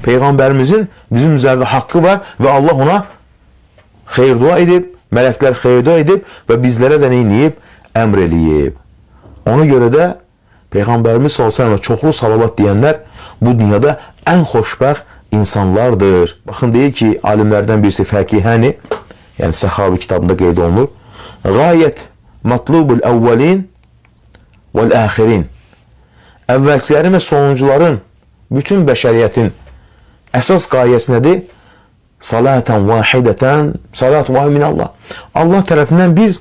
Peyğəmbərimizin bizim üzərində haqqı var və Allah ona xeyir dua edib, mələklər xeyir dua edib və bizlərə də nə edib? Əmr eləyib. Ona görə də Peyğəmbərimiz s.ə.və çoxlu salavat deyənlər bu dünyada ən xoşbəxt insanlardır. Baxın, deyir ki, alimlərdən birisi Fəkihəni, yəni Səxavi kitabında qeyd olunur. Gayət matlubul əvvəlin vəl-əxirin. Əvvəlkilərin və sonuncuların, bütün bəşəriyyətin əsas qayəsi nədir? Salatan vahidətən, salat vahid minallah. Allah tərəfindən bir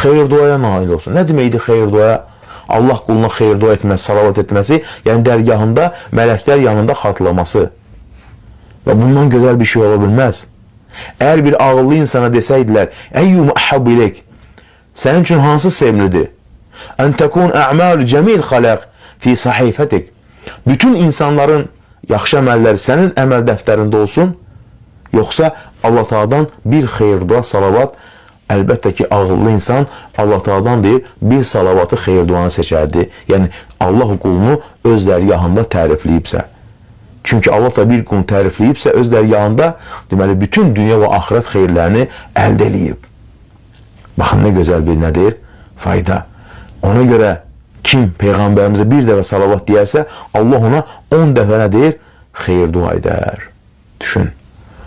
xeyir duaya nail olsun. Nə deməkdir xeyir duaya? Allah quluna xeyir dua etməsi, salavat etməsi, yəni dərgahında, mələklər yanında xatırlaması. Və bundan gözəl bir şey ola bilməz. Əgər bir ağıllı insana desəydilər, əyyum əhəb ilək, sənin üçün hansı sevimlidir? Ən təkun ə'mal cəmil xaləq fi sahifətik. Bütün insanların yaxşı əməlləri sənin əməl dəftərində olsun, yoxsa Allah Taala'dan bir xeyir dua, salavat. Əlbəttə ki, ağıllı insan Allah Taala'dan deyir, bir salavatı xeyir duanı seçərdi. Yəni, Allah qulunu öz dərgahında tərifləyibsə. Çünki Allah da bir qulunu tərifləyibsə, öz dərgahında deməli, bütün dünya və axirət xeyirlərini əldə eləyib. Baxın, nə gözəl bir nədir? Fayda. Ona görə kim Peyğəmbərimizə bir dəfə salavat deyərsə, Allah ona 10 dəfə nə deyir? Xeyir dua edər. Düşün.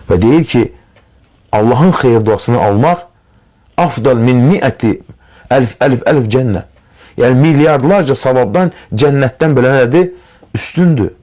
Və deyir ki, Allahın xeyir duasını almaq afdal min mi'əti əlf cənnət. Yəni, milyardlarca savabdan, cənnətdən belə nədir? Üstündür.